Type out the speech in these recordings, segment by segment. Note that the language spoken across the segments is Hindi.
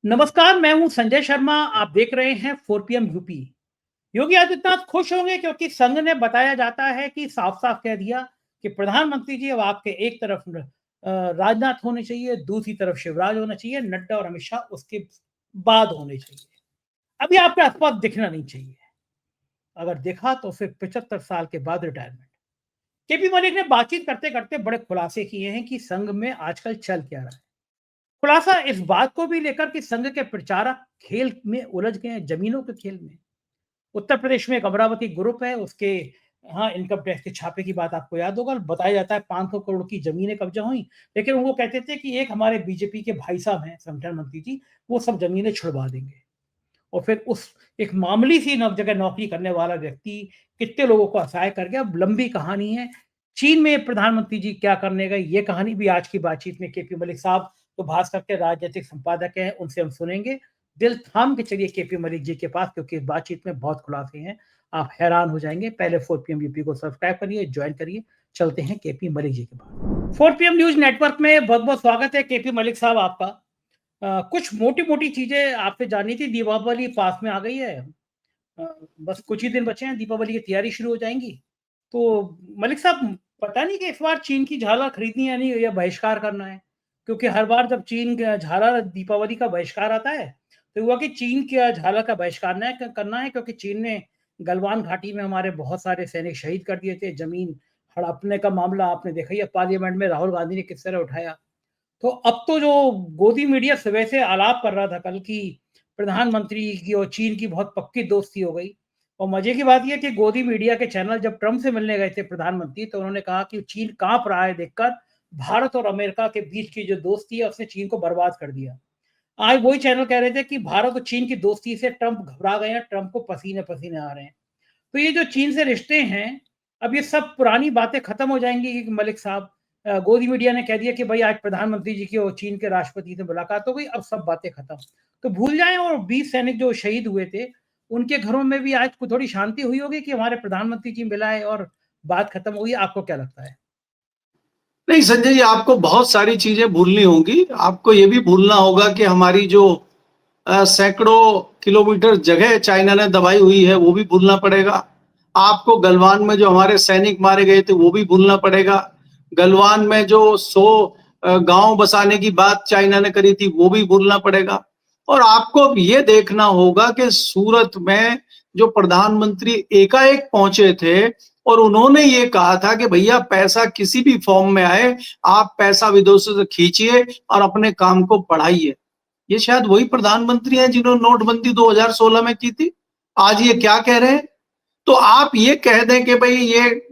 नमस्कार, मैं हूं संजय शर्मा। आप देख रहे हैं 4 PM यूपी। योगी आदित्यनाथ खुश होंगे क्योंकि संघ ने बताया जाता है कि साफ-साफ कह दिया कि प्रधानमंत्री जी अब आपके एक तरफ राजनाथ होने चाहिए, दूसरी तरफ शिवराज होना चाहिए, नड्डा और अमित शाह उसके बाद होने चाहिए। अभी आपके आस-पास दिखना नहीं चाहिए। अगर दिखा तो फिर 75 साल के बाद रिटायरमेंट। केपी मलिक ने बातचीत करते-करते बड़े खुलासे किए हैं कि संघ में आजकल चल क्या रहा है। खुलासा इस बात को भी लेकर कि संघ के प्रचारक खेल में उलझ गए हैं, जमीनों के खेल में। उत्तर प्रदेश में एक अमरावती ग्रुप है, उसके हाँ, इनकम टैक्स के छापे की बात आपको याद होगा। बताया जाता है 500 करोड़ की जमीनें कब्जा हुई, लेकिन वो कहते थे कि एक हमारे बीजेपी के भाई साहब हैं, संगठन मंत्री जी, वो सब जमीनें छुड़वा देंगे। और फिर उस एक मामूली सी जगह नौकरी करने वाला व्यक्ति कितने लोगों को असहाय कर गया। अब लंबी कहानी है। चीन में प्रधानमंत्री जी क्या करने गए, ये कहानी भी आज की बातचीत में केपी मलिक साहब तो भास्कर के राजनीतिक संपादक हैं, उनसे हम सुनेंगे। दिल थाम के चलिए केपी मलिक जी के पास, क्योंकि इस बातचीत में बहुत खुलासे हैं, आप हैरान हो जाएंगे। पहले 4 PM यूपी को सब्सक्राइब करिए, ज्वाइन करिए। चलते हैं केपी मलिक जी के पास। 4 PM न्यूज नेटवर्क में बहुत बहुत स्वागत है केपी मलिक साहब आपका। कुछ मोटी-मोटी चीज़ें आपसे जाननी थी। दीपावली पास में आ गई है। अ, बस कुछ ही दिन बचे हैं, दीपावली की तैयारी शुरू हो जाएँगी। तो मलिक साहब, पता नहीं कि इस बार चीन की झालर खरीदनी है नहीं या बहिष्कार करना है? क्योंकि हर बार जब चीन का झालर दीपावली का बहिष्कार आता है, तो हुआ कि चीन की झालर का बहिष्कार न क करना है, क्योंकि चीन ने गलवान घाटी में हमारे बहुत सारे सैनिक शहीद कर दिए थे। ज़मीन हड़पने का मामला आपने देखा ही है, पार्लियामेंट में राहुल गांधी ने किस तरह उठाया। तो अब तो जो गोदी मीडिया सुबह से आलाप कर रहा था कल की प्रधानमंत्री की और चीन की बहुत पक्की दोस्ती हो गई। और मजे की बात यह कि गोदी मीडिया के चैनल जब ट्रम्प से मिलने गए थे प्रधानमंत्री, तो उन्होंने कहा कि चीन कांप रहा है देखकर भारत और अमेरिका के बीच की जो दोस्ती है उसने चीन को बर्बाद कर दिया। आज वही चैनल कह रहे थे कि भारत और चीन की दोस्ती से ट्रम्प घबरा गए हैं, ट्रम्प को पसीने पसीने आ रहे हैं। तो ये जो चीन से रिश्ते हैं, अब ये सब पुरानी बातें खत्म हो जाएंगी कि मलिक साहब। गोदी मीडिया ने कह दिया कि भाई आज प्रधानमंत्री जी की और चीन के राष्ट्रपति से मुलाकात हो गई, अब सब बातें खत्म। तो भूल जाएं। और 20 सैनिक जो शहीद हुए थे, उनके घरों में भी आज थोड़ी शांति हुई होगी कि हमारे प्रधानमंत्री जी मिला है और बात खत्म हुई। आपको क्या लगता है? नहीं संजय जी, आपको बहुत सारी चीजें भूलनी होंगी। आपको ये भी भूलना होगा कि हमारी जो सैकड़ों किलोमीटर जगह चाइना ने दबाई हुई है, वो भी भूलना पड़ेगा। आपको गलवान में जो हमारे सैनिक मारे गए थे, वो भी भूलना पड़ेगा। गलवान में जो 100 गांव बसाने की बात चाइना ने करी थी, वो भी भूलना पड़ेगा। और आपको अब ये देखना होगा कि सूरत में जो प्रधानमंत्री एकाएक पहुंचे थे और उन्होंने ये कहा था कि भैया पैसा किसी भी फॉर्म में आए, आप पैसा विदेशों से खींचिए और अपने काम को बढ़ाइए। ये शायद वही प्रधानमंत्री हैं जिन्होंने नोटबंदी 2016 में की थी। आज ये क्या कह रहे हैं? तो आप ये कह दें कि भाई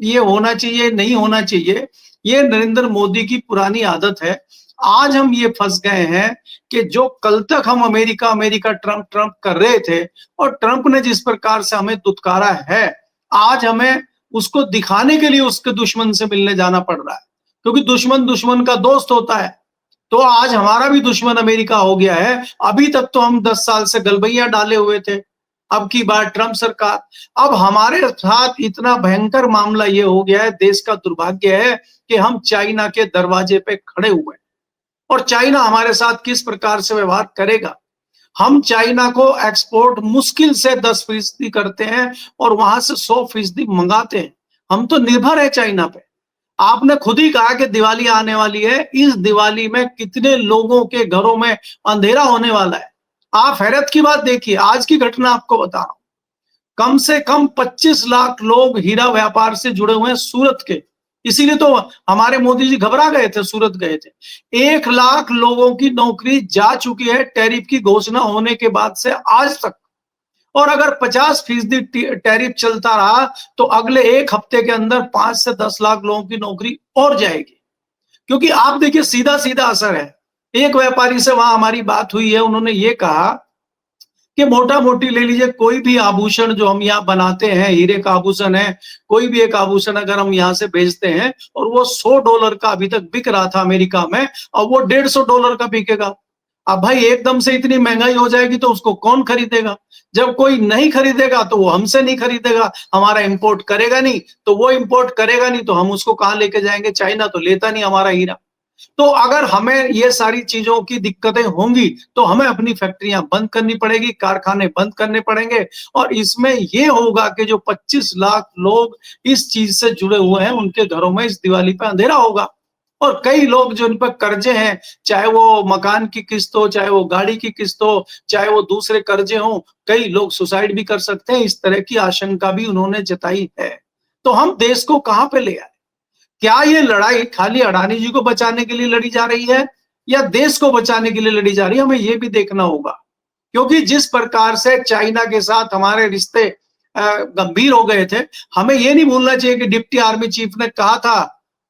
ये होना चाहिए, नहीं होना चाहिए, ये नरेंद्र मोदी की पुरानी आदत है। आज हम ये फंस गए हैं कि जो कल तक हम अमेरिका अमेरिका ट्रंप ट्रंप कर रहे थे और ट्रंप ने जिस प्रकार से हमें दुत्कारा है, आज हमें उसको दिखाने के लिए उसके दुश्मन से मिलने जाना पड़ रहा है, क्योंकि दुश्मन दुश्मन का दोस्त होता है। तो आज हमारा भी दुश्मन अमेरिका हो गया है। अभी तक तो हम 10 साल से गलबैया डाले हुए थे, अब की बार ट्रंप सरकार। अब हमारे साथ इतना भयंकर मामला ये हो गया है, देश का दुर्भाग्य है कि हम चाइना के दरवाजे पे खड़े हुए हैं और चाइना हमारे साथ किस प्रकार से व्यवहार करेगा। हम चाइना को एक्सपोर्ट मुश्किल से 10% करते हैं और वहां से 100% मंगाते हैं। हम तो निर्भर है चाइना पे। आपने खुद ही कहा कि दिवाली आने वाली है। इस दिवाली में कितने लोगों के घरों में अंधेरा होने वाला है। आप हैरत की बात देखिए, आज की घटना आपको बता रहा हूं। कम से कम 25 लाख लोग हीरा व्यापार से जुड़े हुए हैं सूरत के। इसीलिए तो हमारे मोदी जी घबरा गए थे, सूरत गए थे। 1 लाख लोगों की नौकरी जा चुकी है टैरिफ की घोषणा होने के बाद से आज तक। और अगर 50% टैरिफ चलता रहा तो अगले 1 हफ्ते के अंदर 5 से 10 लाख लोगों की नौकरी और जाएगी। क्योंकि आप देखिए, सीधा सीधा असर है। एक व्यापारी से वहां हमारी बात हुई है, उन्होंने ये कहा कि मोटा मोटी ले लीजिए, कोई भी आभूषण जो हम यहाँ बनाते हैं, हीरे का आभूषण है, कोई भी एक आभूषण अगर हम यहाँ से बेचते हैं और वो $100 का अभी तक बिक रहा था अमेरिका में, और वो $150 का बिकेगा। अब भाई एकदम से इतनी महंगाई हो जाएगी तो उसको कौन खरीदेगा? जब कोई नहीं खरीदेगा तो वो हमसे नहीं खरीदेगा, हमारा इंपोर्ट करेगा नहीं, तो वो इंपोर्ट करेगा नहीं तो हम उसको कहाँ लेके जाएंगे? चाइना तो लेता नहीं हमारा हीरा। तो अगर हमें ये सारी चीजों की दिक्कतें होंगी तो हमें अपनी फैक्ट्रियां बंद करनी पड़ेगी, कारखाने बंद करने पड़ेंगे, और इसमें ये होगा कि जो 25 लाख लोग इस चीज से जुड़े हुए हैं उनके घरों में इस दिवाली पे अंधेरा होगा। और कई लोग जो इन पर कर्जे हैं, चाहे वो मकान की किस्त हो, चाहे वो गाड़ी की किस्त हो, चाहे वो दूसरे कर्जे हो, कई लोग सुसाइड भी कर सकते हैं। इस तरह की आशंका भी उन्होंने जताई है। तो हम देश को कहां पे ले आए? क्या ये लड़ाई खाली अडानी जी को बचाने के लिए लड़ी जा रही है या देश को बचाने के लिए लड़ी जा रही है? हमें ये भी देखना होगा, क्योंकि जिस प्रकार से चाइना के साथ हमारे रिश्ते गंभीर हो गए थे, हमें ये नहीं भूलना चाहिए कि डिप्टी आर्मी चीफ ने कहा था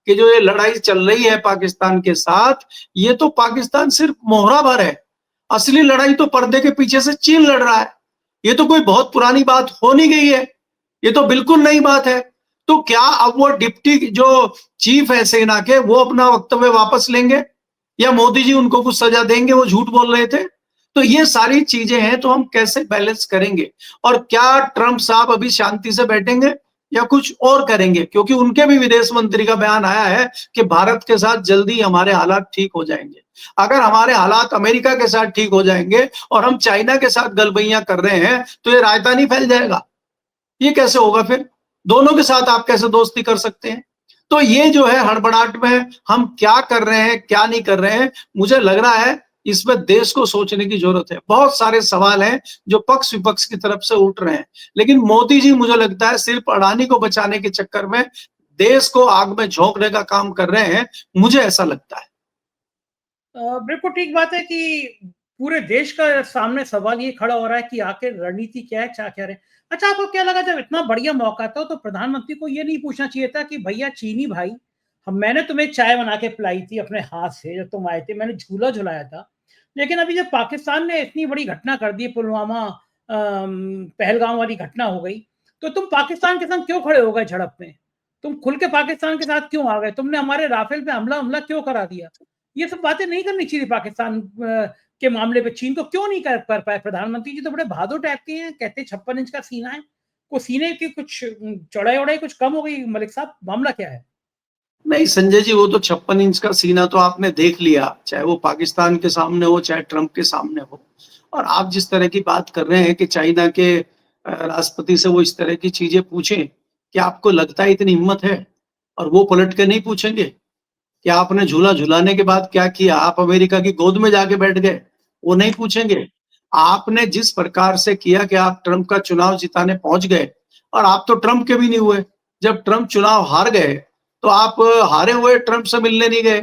कि जो ये लड़ाई चल रही है पाकिस्तान के साथ, ये तो पाकिस्तान सिर्फ मोहरा भर है, असली लड़ाई तो पर्दे के पीछे से चीन लड़ रहा है। ये तो कोई बहुत पुरानी बात हो नहीं गई है, ये तो बिल्कुल नई बात है। तो क्या अब वो डिप्टी जो चीफ है सेना के, वो अपना वक्तव्य वापस लेंगे या मोदी जी उनको कुछ सजा देंगे, वो झूठ बोल रहे थे? तो ये सारी चीजें हैं, तो हम कैसे बैलेंस करेंगे? और क्या ट्रंप साहब अभी शांति से बैठेंगे या कुछ और करेंगे? क्योंकि उनके भी विदेश मंत्री का बयान आया है कि भारत के साथ जल्दी हमारे हालात ठीक हो जाएंगे। अगर हमारे हालात अमेरिका के साथ ठीक हो जाएंगे और हम चाइना के साथ गलबैयां कर रहे हैं, तो ये रायता नहीं फैल जाएगा। ये कैसे होगा फिर? दोनों के साथ आप कैसे दोस्ती कर सकते हैं? तो ये जो है हड़बड़ाहट में हम क्या कर रहे हैं, क्या नहीं कर रहे हैं, मुझे लग रहा है इसमें देश को सोचने की जरूरत है। बहुत सारे सवाल हैं जो पक्ष विपक्ष की तरफ से उठ रहे हैं, लेकिन मोदी जी मुझे लगता है सिर्फ अडानी को बचाने के चक्कर में देश को आग में झोंकने का काम कर रहे हैं, मुझे ऐसा लगता है। बिल्कुल ठीक बात है कि पूरे देश का सामने सवाल ये खड़ा हो रहा है कि आखिर रणनीति क्या है, क्या कह रहे हैं। अच्छा, आपको क्या लगा जब इतना बढ़िया मौका था तो प्रधानमंत्री को ये नहीं पूछना चाहिए था कि भैया चीनी भाई, हम मैंने तुम्हें चाय बना के पिलाई थी अपने हाथ से जब तुम आए थे, मैंने झूला झुलाया था। लेकिन अभी जब पाकिस्तान ने इतनी बड़ी घटना कर दी, पुलवामा पहलगाम वाली घटना हो गई, तो तुम पाकिस्तान के संग क्यों खड़े हो गए झड़प में? तुम खुल के पाकिस्तान के साथ क्यों आ गए? तुमने हमारे राफेल पे हमला क्यों करा दिया? ये सब बातें नहीं करनी चाहिए पाकिस्तान के मामले पे चीन को क्यों नहीं कर पाए? प्रधानमंत्री जी तो बड़े बहादुर टाइप के हैं, कहते हैं 56 इंच का सीना है। वो सीने की कुछ चौड़ाई-वौड़ाई कुछ कम हो गई मलिक साहब, मामला क्या है? नहीं संजय जी, वो तो 56 इंच का सीना तो आपने देख लिया, चाहे वो पाकिस्तान के सामने हो, चाहे ट्रंप के सामने हो। और आप जिस तरह की बात कर रहे हैं कि चाइना के राष्ट्रपति से वो इस तरह की चीजें पूछें, क्या आपको लगता है इतनी हिम्मत है? और वो पलट के नहीं पूछेंगे? क्या आपने झूला झुलाने के बाद क्या किया? आप अमेरिका की गोद में जाके बैठ गए? वो नहीं पूछेंगे। आपने जिस प्रकार से किया कि आप ट्रंप का चुनाव जिताने पहुंच गए, और आप तो ट्रंप के भी नहीं हुए। जब ट्रंप चुनाव हार गए, तो आप हारे हुए ट्रंप से मिलने नहीं गए।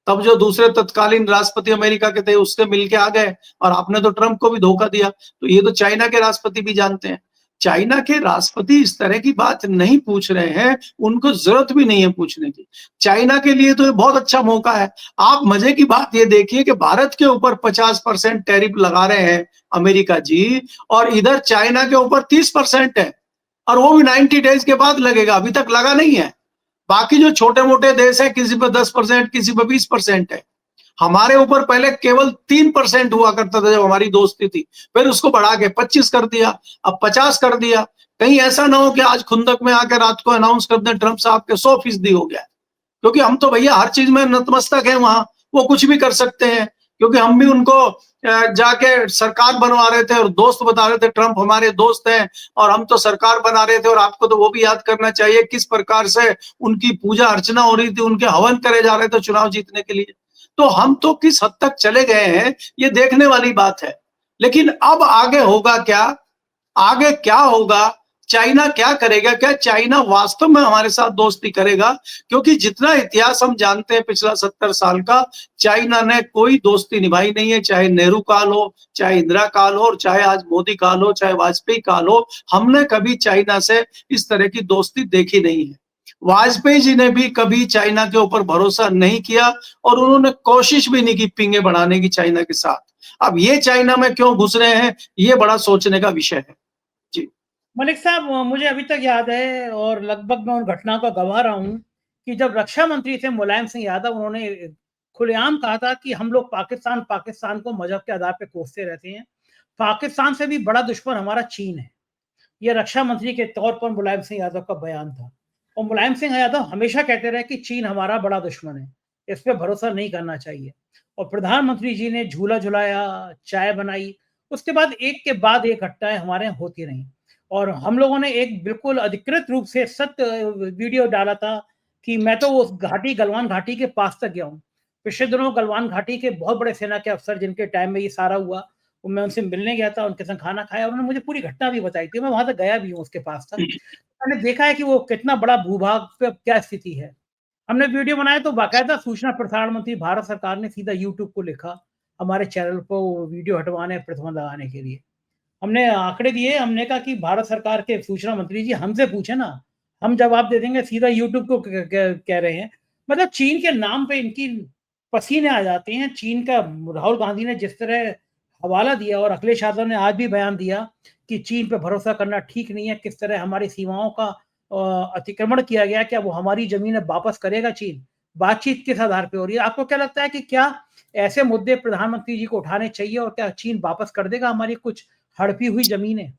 तब जो दूसरे तत्कालीन राष्ट्रपति अमेरिका के थे, उससे मिलके आ गए, और आपने तो ट्रंप को भी धोखा दिया। तो ये तो चाइना के राष्ट्रपति भी जानते हैं। चाइना के राष्ट्रपति इस तरह की बात नहीं पूछ रहे हैं, उनको जरूरत भी नहीं है पूछने की। चाइना के लिए तो ये बहुत अच्छा मौका है। आप मजे की बात ये देखिए कि भारत के ऊपर 50% टैरिफ लगा रहे हैं अमेरिका जी, और इधर चाइना के ऊपर 30% है, और वो भी 90 डेज के बाद लगेगा, अभी तक लगा नहीं है। बाकी जो छोटे मोटे देश है, किसी पर 10%, किसी पर 20% है। हमारे ऊपर पहले केवल 3% हुआ करता था जब हमारी दोस्ती थी, फिर उसको बढ़ा के 25 कर दिया, अब 50 कर दिया। कहीं ऐसा ना हो कि आज खुंदक में आकर रात को अनाउंस कर दें ट्रंप साहब के 100% हो गया। क्योंकि हम तो भैया हर चीज में नतमस्तक है, वहां वो कुछ भी कर सकते हैं। क्योंकि हम भी उनको जाके सरकार बनवा रहे थे और दोस्त बता रहे थे, ट्रंप हमारे दोस्त हैं और हम तो सरकार बना रहे थे। और आपको तो वो भी याद करना चाहिए किस प्रकार से उनकी पूजा अर्चना हो रही थी, उनके हवन करे जा रहे थे चुनाव जीतने के लिए। तो हम तो किस हद तक चले गए हैं, ये देखने वाली बात है। लेकिन अब आगे होगा क्या? आगे क्या होगा? चाइना क्या करेगा? क्या चाइना वास्तव में हमारे साथ दोस्ती करेगा? क्योंकि जितना इतिहास हम जानते हैं पिछला 70 साल का, चाइना ने कोई दोस्ती निभाई नहीं है। चाहे नेहरू काल हो, चाहे इंदिरा काल हो, और चाहे आज मोदी काल हो, चाहे वाजपेयी काल हो, हमने कभी चाइना से इस तरह की दोस्ती देखी नहीं है। वाजपेयी जी ने भी कभी चाइना के ऊपर भरोसा नहीं किया, और उन्होंने कोशिश भी नहीं की पिंगे बढ़ाने की चाइना के साथ। अब ये चाइना में क्यों घुस रहे हैं, ये बड़ा सोचने का विषय है। जी। मलिक साहब, मुझे अभी तक याद है और लगभग मैं उन घटनाओं का गवाह रहा हूँ कि जब रक्षा मंत्री थे मुलायम सिंह यादव, उन्होंने खुलेआम कहा था कि हम लोग पाकिस्तान को मजहब के आधार पे कोसते रहते हैं। पाकिस्तान से भी बड़ा दुश्मन हमारा चीन है। ये रक्षा मंत्री के तौर पर मुलायम सिंह यादव का बयान था। और मुलायम सिंह यादव हमेशा कहते रहे कि चीन हमारा बड़ा दुश्मन है। इस पे भरोसा नहीं करना चाहिए। और प्रधानमंत्री जी ने झूला झुलाया, चाय बनाई, उसके बाद एक के बाद एक घटनाएँ हमारे यहाँ होती रहीं। और हम लोगों ने एक बिल्कुल अधिकृत रूप से सत्य वीडियो डाला था कि मैं तो उस घाटी गलवान घाटी के पास तक गया हूँ। पिछले दिनों गलवान घाटी के बहुत बड़े सेना के अफ़सर जिनके टाइम में ये सारा हुआ, वो मैं उनसे मिलने गया था, उनके संग खाना खाया, उन्होंने मुझे पूरी घटना भी बताई थी। मैं वहाँ तक गया भी हूँ उसके पास तक। मैंने देखा है कि वो कितना बड़ा भूभाग पे क्या स्थिति है। हमने वीडियो बनाया तो बाकायदा सूचना प्रसारण मंत्री भारत सरकार ने सीधा यूट्यूब को लिखा, हमारे चैनल को वीडियो हटवाने, प्रतिबंध लगाने के लिए। हमने आंकड़े दिए, हमने कहा कि भारत सरकार के सूचना मंत्री जी हमसे पूछे ना, हम जवाब दे देंगे, सीधा यूट्यूब को कह रहे हैं। मतलब चीन के नाम पे इनकी पसीने आ जाते हैं। चीन का राहुल गांधी ने जिस तरह हवाला दिया और अखिलेश यादव ने आज भी बयान दिया कि चीन पे भरोसा करना ठीक नहीं है, किस तरह हमारी सीमाओं का अतिक्रमण किया गया, क्या वो हमारी ज़मीनें वापस करेगा चीन? बातचीत किस आधार पे हो रही है? आपको क्या लगता है कि क्या ऐसे मुद्दे प्रधानमंत्री जी को उठाने चाहिए और क्या चीन वापस कर देगा हमारी कुछ हड़पी हुई ज़मीनें?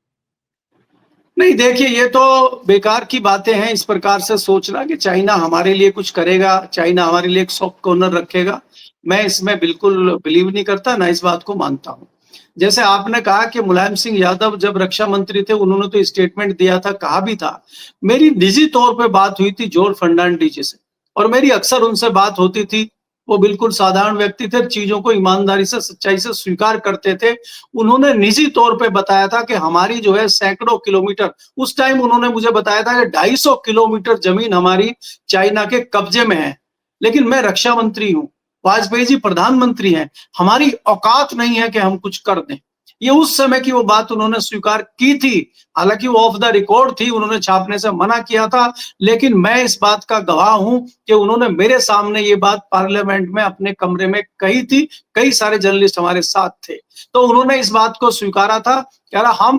नहीं, देखिए ये तो बेकार की बातें हैं इस प्रकार से सोचना कि चाइना हमारे लिए कुछ करेगा, चाइना हमारे लिए एक सॉफ्ट कॉर्नर रखेगा। मैं इसमें बिल्कुल बिलीव नहीं करता, ना इस बात को मानता हूँ। जैसे आपने कहा कि मुलायम सिंह यादव जब रक्षा मंत्री थे, उन्होंने तो स्टेटमेंट दिया था, कहा भी था। मेरी निजी तौर पे बात हुई थी जॉर्ज फर्नांडीज जी से और मेरी अक्सर उनसे बात होती थी। वो बिल्कुल साधारण व्यक्ति थे, चीज़ों को ईमानदारी से, सच्चाई से स्वीकार करते थे। उन्होंने निजी तौर पे बताया था कि हमारी जो है सैकड़ों किलोमीटर, उस टाइम उन्होंने मुझे बताया था कि 250 किलोमीटर ज़मीन हमारी चाइना के कब्जे में है। लेकिन मैं रक्षा मंत्री हूँ, वाजपेयी जी प्रधानमंत्री हैं, हमारी औकात नहीं है कि हम कुछ कर दें। ये उस समय की वो बात उन्होंने स्वीकार की थी। हालाँकि वो ऑफ द रिकॉर्ड थी, उन्होंने छापने से मना किया था, लेकिन मैं इस बात का गवाह हूँ कि उन्होंने मेरे सामने ये बात पार्लियामेंट में अपने कमरे में कही थी। कई सारे जर्नलिस्ट हमारे साथ थे। तो उन्होंने इस बात को स्वीकारा था, कह रहा हम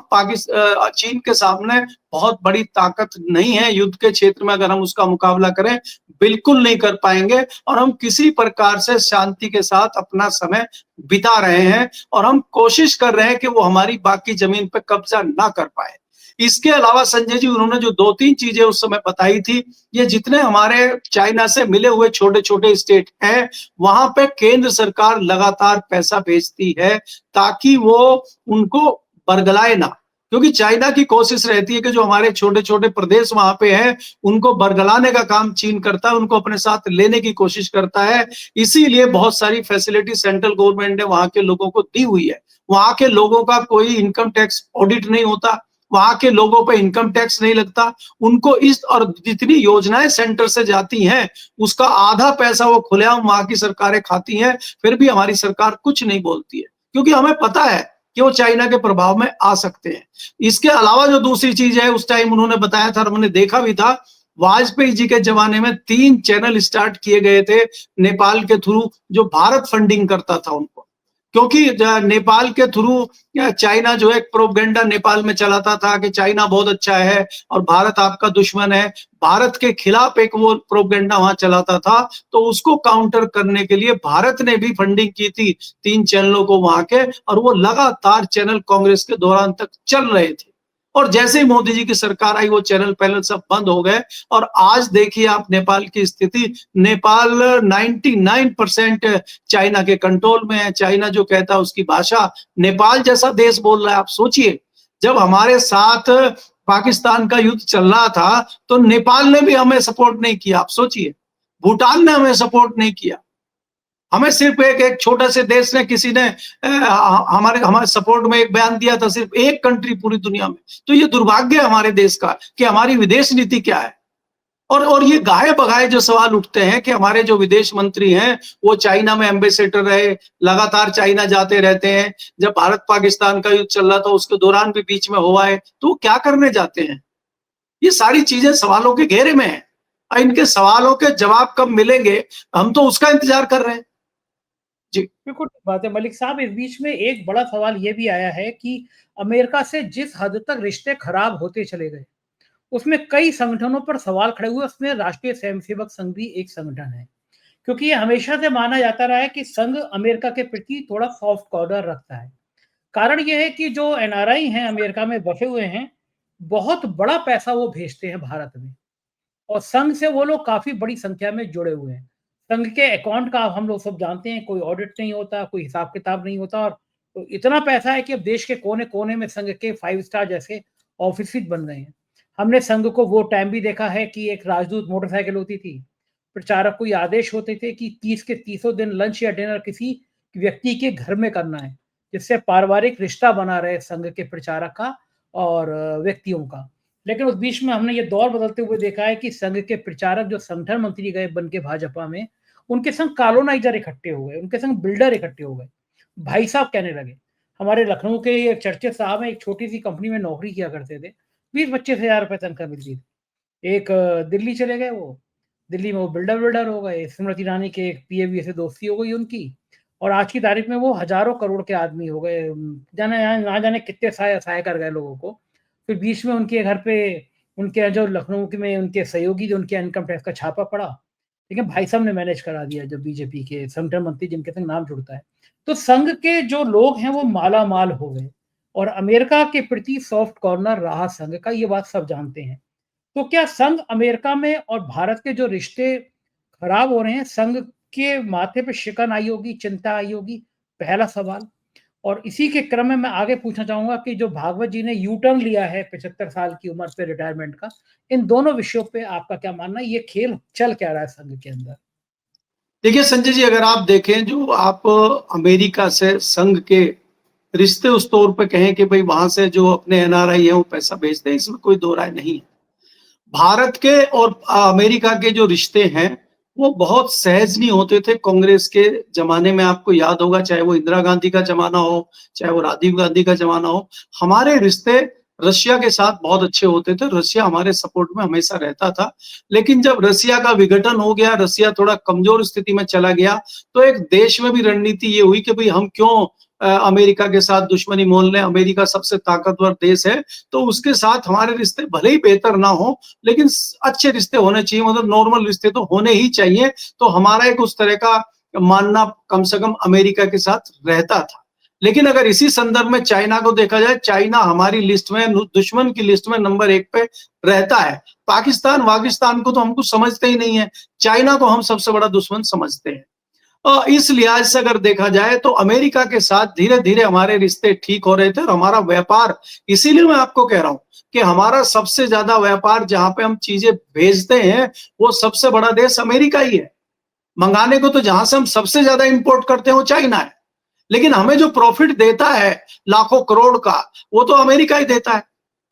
चीन के सामने बहुत बड़ी ताकत नहीं है, युद्ध के क्षेत्र में अगर हम उसका मुकाबला करें, बिल्कुल नहीं कर पाएँगे और हम किसी प्रकार से शांति के साथ अपना समय बिता रहे हैं और हम कोशिश कर रहे हैं कि वो हमारी बाकी ज़मीन पे कब्ज़ा ना कर पाएँ। इसके अलावा संजय जी उन्होंने जो 2-3 चीज़ें उस समय बताई थी, ये जितने हमारे चाइना से मिले हुए छोटे-छोटे स्टेट हैं, वहाँ पे केंद्र सरकार लगातार पैसा भेजती है ताकि वो उनको बरगलाए ना। क्योंकि चाइना की कोशिश रहती है कि जो हमारे छोटे-छोटे प्रदेश वहाँ पे हैं, उनको बरगलाने का काम चीन करता है, उनको अपने साथ लेने की कोशिश करता है। इसीलिए बहुत सारी फैसिलिटी सेंट्रल गवर्नमेंट ने वहाँ के लोगों को दी हुई है। वहाँ के लोगों का कोई इनकम टैक्स ऑडिट नहीं होता, वहाँ के लोगों पे इनकम टैक्स नहीं लगता। उनको इस और जितनी योजनाएँ सेंटर से जाती हैं, उसका आधा पैसा वो खुलेआम वहाँ की सरकारें खाती हैं, फिर भी हमारी सरकार कुछ नहीं बोलती है। क्योंकि हमें पता है कि वो चाइना के प्रभाव में आ सकते हैं। इसके अलावा जो दूसरी चीज़ है, उस टाइम उन्होंने बताया था और हमने देखा भी था, वाजपेयी जी के ज़माने में 3 चैनल स्टार्ट किए गए थे नेपाल के थ्रू, जो भारत फंडिंग करता था उनको। क्योंकि नेपाल के थ्रू चाइना जो है एक प्रोपेगेंडा नेपाल में चलाता था कि चाइना बहुत अच्छा है और भारत आपका दुश्मन है। भारत के खिलाफ एक वो प्रोपेगेंडा वहाँ चलाता था, तो उसको काउंटर करने के लिए भारत ने भी फंडिंग की थी 3 चैनलों को वहाँ के और वो लगातार चैनल कांग्रेस के दौरान तक चल रहे थे। और जैसे ही मोदी जी की सरकार आई, वो चैनल पैनल सब बंद हो गए और आज देखिए आप नेपाल की स्थिति, नेपाल 99% चाइना के कंट्रोल में है। चाइना जो कहता है उसकी भाषा नेपाल जैसा देश बोल रहा है। आप सोचिए, जब हमारे साथ पाकिस्तान का युद्ध चल रहा था, तो नेपाल ने भी हमें सपोर्ट नहीं किया। आप सोचिए, भूटान ने हमें सपोर्ट नहीं किया। हमें सिर्फ एक छोटे से देश ने, किसी ने हमारे हमारे सपोर्ट में एक बयान दिया था, सिर्फ एक कंट्री पूरी दुनिया में। तो ये दुर्भाग्य है हमारे देश का कि हमारी विदेश नीति क्या है। और ये गाहे-बगाए जो सवाल उठते हैं कि हमारे जो विदेश मंत्री हैं, वो चाइना में एम्बेसडर रहे, लगातार चाइना जाते रहते हैं। जब भारत-पाकिस्तान का युद्ध चल रहा था, उसके दौरान भी बीच में हो आए, तो वो क्या करने जाते हैं? ये सारी चीज़ें सवालों के घेरे में हैं। इनके सवालों के जवाब कब मिलेंगे, हम तो उसका इंतज़ार कर रहे हैं। जी। बिल्कुल ठीक बात है मलिक साहब। इस बीच में एक बड़ा सवाल ये भी आया है कि अमेरिका से जिस हद तक रिश्ते खराब होते चले गए, उसमें कई संगठनों पर सवाल खड़े हुए। उसमें राष्ट्रीय स्वयंसेवक संघ भी एक संगठन है, क्योंकि ये हमेशा से माना जाता रहा है कि संघ अमेरिका के प्रति थोड़ा सॉफ्ट कॉर्नर रखता है। कारण ये है कि जो एनआरआई हैं, अमेरिका में बसे हुए हैं, बहुत बड़ा पैसा वो भेजते हैं भारत में और संघ से वो लोग काफ़ी बड़ी संख्या में जुड़े हुए हैं। संघ के अकाउंट का हम लोग सब जानते हैं, कोई ऑडिट नहीं होता, कोई हिसाब किताब नहीं होता, और तो इतना पैसा है कि अब देश के कोने-कोने में संघ के 5 स्टार जैसे ऑफिसेज बन गए हैं। हमने संघ को वो टाइम भी देखा है कि एक राजदूत मोटरसाइकिल होती थी, प्रचारक को ये आदेश होते थे कि 30 के 30 दिन लंच या डिनर किसी व्यक्ति के घर में करना है, जिससे पारिवारिक रिश्ता बना रहे संघ के प्रचारक का और व्यक्तियों का। लेकिन उस बीच में हमने ये दौर बदलते हुए देखा है कि संघ के प्रचारक जो संगठन मंत्री गए बन के भाजपा में, उनके संग कॉलोनाइजर इकट्ठे हो गए, उनके संग बिल्डर इकट्ठे हो गए। भाई साहब कहने लगे। हमारे लखनऊ के एक चर्चित साहब हैं, एक छोटी-सी कंपनी में नौकरी किया करते थे। 20-25 हज़ार रुपए तनख्वाह मिलती थी। एक दिल्ली चले गए वो, दिल्ली में वो बिल्डर-विल्डर हो गए। स्मृति ईरानी के एक पीएवी से दोस्ती हो गई उनकी, और आज की तारीख में वो हज़ारों करोड़ के आदमी हो गए। जाने ना जाने कितने सहाय कर गए लोगों को। फिर बीच में उनके घर पे उनके जो लखनऊ के में उनके सहयोगी जो उनके इनकम टैक्स का छापा पड़ा, लेकिन भाई साहब ने मैनेज करा दिया, जो बीजेपी के संगठन मंत्री जिनके संग नाम जुड़ता है। तो संघ के जो लोग हैं वो माला-माल हो गए, और अमेरिका के प्रति सॉफ्ट कॉर्नर रहा संघ का, ये बात सब जानते हैं। तो क्या संघ अमेरिका में और भारत के जो रिश्ते खराब हो रहे हैं, संघ के माथे पे शिकन आई होगी, चिंता आई होगी? पहला सवाल। और इसी के क्रम में मैं आगे पूछना चाहूँगा कि जो भागवत जी ने यू टर्न लिया है 75 साल की उम्र पे रिटायरमेंट का, इन दोनों विषयों पे आपका क्या मानना है? ये खेल चल क्या रहा है संघ के अंदर? देखिए संजय जी, अगर आप देखें जो आप अमेरिका से संघ के रिश्ते उस तौर पे कहें कि भाई वहां से जो अपने एनआरआई है वो पैसा भेजते हैं, इसमें कोई दो राय नहीं है। भारत के और अमेरिका के जो रिश्ते हैं वो बहुत सहज नहीं होते थे कांग्रेस के जमाने में। आपको याद होगा, चाहे वो इंदिरा गांधी का जमाना हो, चाहे वो राजीव गांधी का जमाना हो, हमारे रिश्ते रशिया के साथ बहुत अच्छे होते थे। रशिया हमारे सपोर्ट में हमेशा रहता था। लेकिन जब रशिया का विघटन हो गया, रशिया थोड़ा कमजोर स्थिति में चला गया, तो एक देश में भी रणनीति ये हुई कि भाई हम क्यों अमेरिका के साथ दुश्मनी मोल लें। अमेरिका सबसे ताकतवर देश है, तो उसके साथ हमारे रिश्ते भले ही बेहतर ना हो, लेकिन अच्छे रिश्ते होने चाहिए, मतलब नॉर्मल रिश्ते तो होने ही चाहिए। तो हमारा एक उस तरह का मानना कम से कम अमेरिका के साथ रहता था। लेकिन अगर इसी संदर्भ में चाइना को देखा जाए, चाइना हमारी लिस्ट में, दुश्मन की लिस्ट में नंबर 1 पे रहता है। पाकिस्तान वाकिस्तान को तो हम कुछ समझते ही नहीं है, चाइना को हम सबसे बड़ा दुश्मन समझते हैं। इस लिहाज से अगर देखा जाए तो अमेरिका के साथ धीरे धीरे हमारे रिश्ते ठीक हो रहे थे, और हमारा व्यापार, इसीलिए मैं आपको कह रहा हूं कि हमारा सबसे ज्यादा व्यापार जहां पे हम चीजें भेजते हैं वो सबसे बड़ा देश अमेरिका ही है। मंगाने को तो जहां से हम सबसे ज्यादा इंपोर्ट करते हैं वो चाइना है, लेकिन हमें जो प्रॉफिट देता है लाखों करोड़ का, वो तो अमेरिका ही देता है।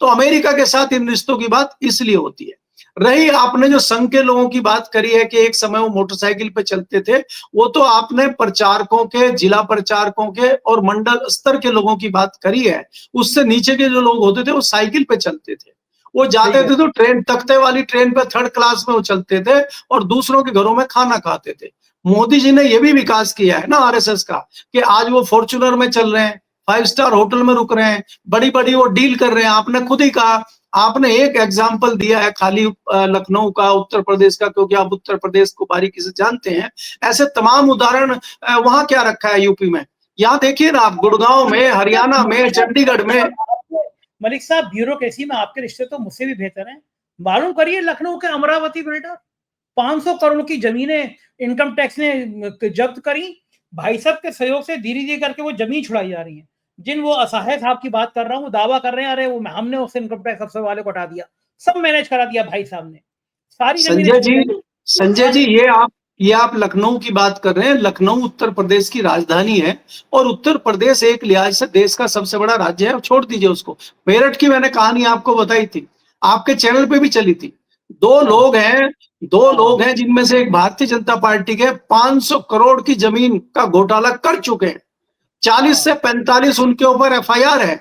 तो अमेरिका के साथ इन रिश्तों की बात इसलिए होती है। रही आपने जो संघ के लोगों की बात करी है कि एक समय वो मोटरसाइकिल पे चलते थे, वो तो आपने प्रचारकों के, जिला प्रचारकों के और मंडल स्तर के लोगों की बात करी है। उससे नीचे के जो लोग होते थे वो साइकिल पे चलते थे। वो जाते थे तो ट्रेन, तख्ते वाली ट्रेन पे 3rd क्लास में वो चलते थे और दूसरों के घरों में खाना खाते थे। मोदी जी ने ये भी विकास किया है ना आरएसएस का, कि आज वो फॉर्च्यूनर में चल रहे हैं, 5 स्टार होटल में रुक रहे हैं, बड़ी बड़ी वो डील कर रहे हैं। आपने खुद ही कहा, आपने एक एग्जाम्पल दिया है खाली लखनऊ का, उत्तर प्रदेश का, क्योंकि आप उत्तर प्रदेश को बारीकी से जानते हैं। ऐसे तमाम उदाहरण वहां क्या रखा है यूपी में, यहाँ देखिए ना आप, गुड़गांव में, हरियाणा में, चंडीगढ़ में। मलिक साहब, ब्यूरोक्रेसी में आपके रिश्ते तो मुझसे भी बेहतर हैं। मालूम करिए, लखनऊ के अमरावती बिल्डर 500 करोड़ की जमीनें इनकम टैक्स ने जब्त करी। भाई साहब के सहयोग से धीरे धीरे करके वो जमीन छुड़ाई जा रही है। जिन वो असहाय साहब की बात कर रहा हूँ, दावा कर रहे हैं, अरे वो हमने उस इनकम टैक्स अफसर वाले को हटा दिया, सब मैनेज करा दिया भाई साहब ने, सारी संजय जी, ये आप लखनऊ की बात कर रहे हैं। लखनऊ उत्तर प्रदेश की राजधानी है, और उत्तर प्रदेश एक लिहाज से देश का सबसे बड़ा राज्य है। छोड़ दीजिए उसको, मेरठ की मैंने कहानी आपको बताई थी, आपके चैनल पे भी चली थी। दो लोग हैं जिनमें से एक भारतीय जनता पार्टी के 500 करोड़ की जमीन का घोटाला कर चुके हैं। 40 से 45 उनके ऊपर एफआईआर है,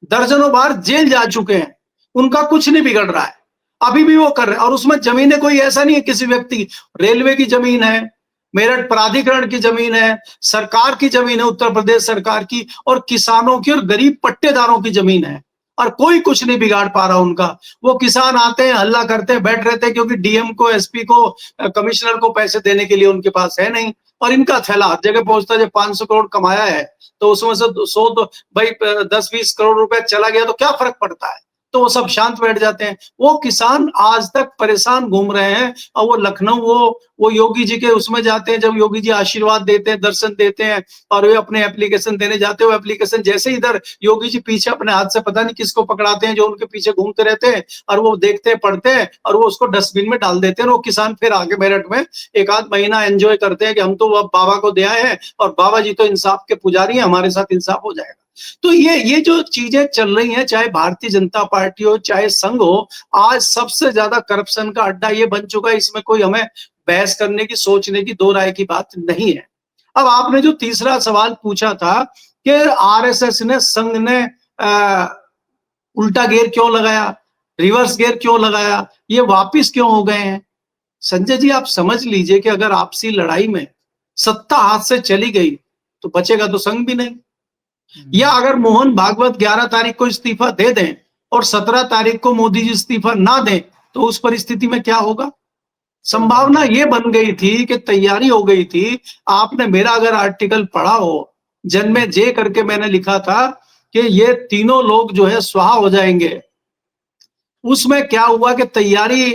दर्जनों बार जेल जा चुके हैं, उनका कुछ नहीं बिगड़ रहा है, अभी भी वो कर रहे हैं। और उसमें जमीनें कोई ऐसा नहीं है किसी व्यक्ति की, रेलवे की जमीन है, मेरठ प्राधिकरण की जमीन है, सरकार की जमीन है, उत्तर प्रदेश सरकार की, और किसानों की और गरीब पट्टेदारों की जमीन है, और कोई कुछ नहीं बिगाड़ पा रहा उनका। वो किसान आते हैं, हल्ला करते हैं, बैठ रहते हैं, क्योंकि डीएम को, एसपी को, कमिश्नर को पैसे देने के लिए उनके पास है नहीं, और इनका थैला हर जगह पहुंचता है। जब 500 करोड़ कमाया है तो उसमें से 100 तो भाई 10-20 करोड़ रुपए चला गया तो क्या फर्क पड़ता है, तो वो सब शांत बैठ जाते हैं। वो किसान आज तक परेशान घूम रहे हैं और वो लखनऊ वो योगी जी के उसमें जाते हैं, जब योगी जी आशीर्वाद देते हैं, दर्शन देते हैं और वे अपने एप्लीकेशन देने जाते हैं, वो एप्लीकेशन जैसे इधर योगी जी पीछे अपने हाथ से पता नहीं किसको पकड़ाते हैं जो उनके पीछे घूमते रहते हैं और वो देखते हैं, पढ़ते हैं और वो उसको डस्टबिन में डाल देते हैं। वो किसान फिर आगे मेरठ में एक आध महीना एंजॉय करते हैं कि हम तो अब बाबा को दे आए हैं और बाबा जी तो इंसाफ के पुजारी हैं, हमारे साथ इंसाफ हो जाएगा। तो ये जो चीजें चल रही हैं, चाहे भारतीय जनता पार्टी हो चाहे संघ हो, आज सबसे ज्यादा करप्शन का अड्डा ये बन चुका है। इसमें कोई हमें बहस करने की, सोचने की, दो राय की बात नहीं है। अब आपने जो तीसरा सवाल पूछा था कि आरएसएस ने, संघ ने उल्टा गेयर क्यों लगाया, रिवर्स गेयर क्यों लगाया, ये वापिस क्यों हो गए हैं। संजय जी, आप समझ लीजिए कि अगर आपसी लड़ाई में सत्ता हाथ से चली गई तो बचेगा तो संघ भी नहीं। या अगर मोहन भागवत 11 तारीख को इस्तीफा दे दें और 17 तारीख को मोदी जी इस्तीफा ना दें तो उस परिस्थिति में क्या होगा। संभावना ये बन गई थी कि तैयारी हो गई थी। आपने मेरा अगर आर्टिकल पढ़ा हो, जन्मे जे करके मैंने लिखा था कि ये तीनों लोग जो है स्वाहा हो जाएंगे। उसमें क्या हुआ कि तैयारी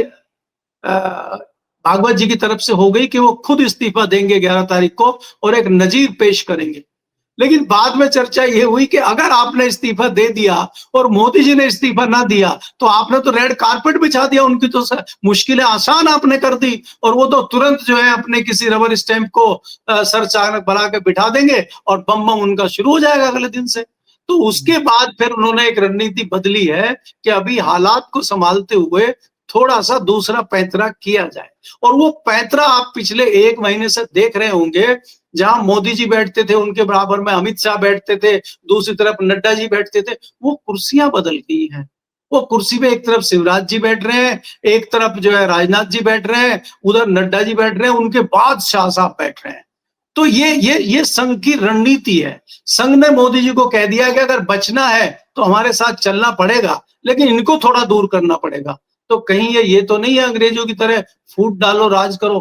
भागवत जी की तरफ से हो गई कि वो खुद इस्तीफा देंगे 11 तारीख को और एक नजीर पेश करेंगे। लेकिन बाद में चर्चा ये हुई कि अगर आपने इस्तीफा दे दिया और मोदी जी ने इस्तीफा ना दिया तो आपने तो रेड कारपेट बिछा दिया, उनकी तो मुश्किलें आसान आपने कर दी और वो तो तुरंत जो है अपने किसी रबर स्टैंप को सर चाणक बना के बिठा देंगे और बम बम उनका शुरू हो जाएगा अगले दिन से। तो उसके बाद फिर उन्होंने एक रणनीति बदली है कि अभी हालात को संभालते हुए थोड़ा सा दूसरा पैंतरा किया जाए। और वो पैंतरा आप पिछले एक महीने से देख रहे होंगे, जहां मोदी जी बैठते थे उनके बराबर में अमित शाह बैठते थे, दूसरी तरफ नड्डा जी बैठते थे, वो कुर्सियां बदल गई हैं। वो कुर्सी पे एक तरफ शिवराज जी बैठ रहे हैं, एक तरफ जो है राजनाथ जी बैठ रहे हैं, उधर नड्डा जी बैठ रहे हैं, उनके बाद शाह साहब बैठ रहे हैं। तो ये संघ की रणनीति है। संघ ने मोदी जी को कह दिया कि अगर बचना है तो हमारे साथ चलना पड़ेगा, लेकिन इनको थोड़ा दूर करना पड़ेगा। तो कहीं ये तो नहीं है अंग्रेजों की तरह फूट डालो राज करो।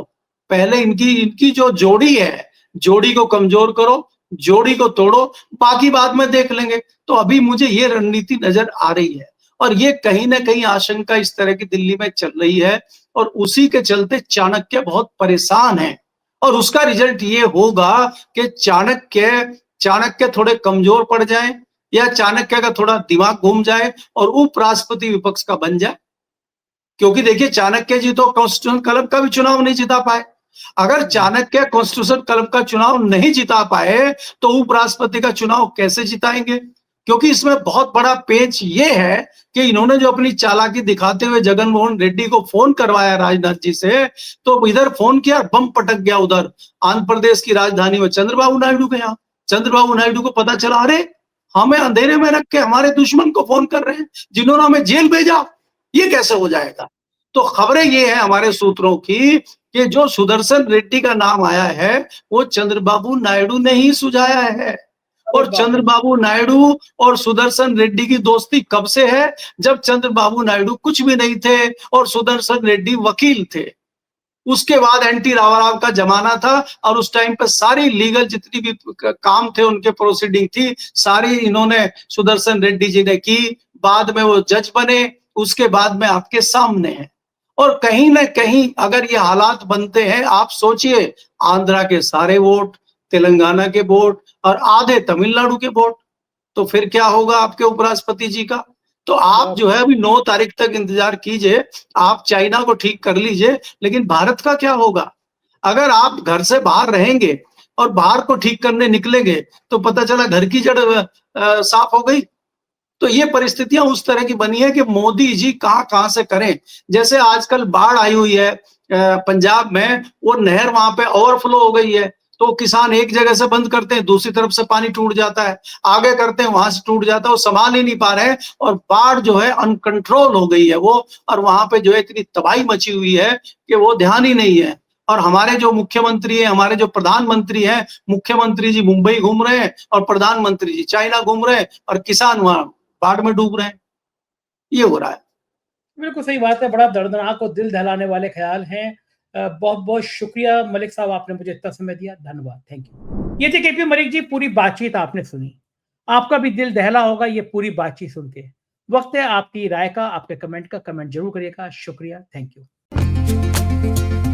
पहले इनकी जो जोड़ी है, जोड़ी को कमजोर करो, जोड़ी को तोड़ो, बाकी बाद में देख लेंगे। तो अभी मुझे ये रणनीति नजर आ रही है और ये कहीं ना कहीं आशंका इस तरह की दिल्ली में चल रही है और उसी के चलते चाणक्य बहुत परेशान है। और उसका रिजल्ट ये होगा कि चाणक्य थोड़े कमजोर पड़ जाए या चाणक्य का थोड़ा दिमाग घूम जाए और उपराष्ट्रपति विपक्ष का बन जाए। क्योंकि देखिए, चाणक्य जी तो कॉन्स्टिट्यूशन क्लब का भी चुनाव नहीं जिता पाए। अगर चाणक्य कॉन्स्टिट्यूशन क्लब का चुनाव नहीं जिता पाए तो उपराष्ट्रपति का चुनाव कैसे जिताएंगे। क्योंकि इसमें बहुत बड़ा पेच ये है कि इन्होंने जो अपनी चालाकी दिखाते हुए जगनमोहन रेड्डी को फोन करवाया राजनाथ जी से, तो इधर फोन किया, बम पटक गया उधर आंध्र प्रदेश की राजधानी में चंद्रबाबू नायडू के यहाँ। चंद्रबाबू नायडू को पता चला, अरे हमें अंधेरे में रख के हमारे दुश्मन को फोन कर रहे हैं जिन्होंने हमें जेल भेजा, ये कैसे हो जाएगा। तो खबरें ये है हमारे सूत्रों की कि जो सुदर्शन रेड्डी का नाम आया है वो चंद्रबाबू नायडू ने ही सुझाया है। और चंद्रबाबू नायडू और सुदर्शन रेड्डी की दोस्ती कब से है, जब चंद्रबाबू नायडू कुछ भी नहीं थे और सुदर्शन रेड्डी वकील थे। उसके बाद एनटी रामाराव का जमाना था और उस टाइम पर सारी लीगल जितनी भी काम थे, उनके प्रोसीडिंग थी, सारी इन्होंने सुदर्शन रेड्डी जी ने की। बाद में वो जज बने, उसके बाद में आपके सामने है। और कहीं ना कहीं अगर ये हालात बनते हैं, आप सोचिए, आंध्रा के सारे वोट, तेलंगाना के वोट और आधे तमिलनाडु के वोट, तो फिर क्या होगा आपके उपराष्ट्रपति जी का। तो आप जो है अभी 9 तारीख तक इंतजार कीजिए, आप चाइना को ठीक कर लीजिए, लेकिन भारत का क्या होगा। अगर आप घर से बाहर रहेंगे और बाहर को ठीक करने निकलेंगे तो पता चला घर की जड़ साफ हो गई। तो ये परिस्थितियां उस तरह की बनी है कि मोदी जी कहां से करें। जैसे आजकल बाढ़ आई हुई है पंजाब में, वो नहर वहां पे ओवरफ्लो हो गई है, तो किसान एक जगह से बंद करते हैं, दूसरी तरफ से पानी टूट जाता है, आगे करते हैं वहां से टूट जाता है, वो संभाल ही नहीं पा रहे हैं और बाढ़ जो है अनकंट्रोल हो गई है वो। और वहां पे जो है इतनी तबाही मची हुई है कि वो ध्यान ही नहीं है। और हमारे जो मुख्यमंत्री है, हमारे जो प्रधानमंत्री हैं, मुख्यमंत्री जी मुंबई घूम रहे हैं और प्रधानमंत्री जी चाइना घूम रहे हैं और किसान वहां बाढ़ में डूब रहे हैं। ये हो रहा है। बिल्कुल सही बात है, बड़ा दर्दनाक और दिल दहलाने वाले ख्याल हैं। बहुत बहुत शुक्रिया मलिक साहब, आपने मुझे इतना समय दिया, धन्यवाद, थैंक यू। ये थे केपी मलिक जी, पूरी बातचीत आपने सुनी, आपका भी दिल दहला होगा ये पूरी बातचीत सुन के। वक्त है आपकी राय का, आपके कमेंट का। कमेंट जरूर करिएगा। शुक्रिया, थैंक यू।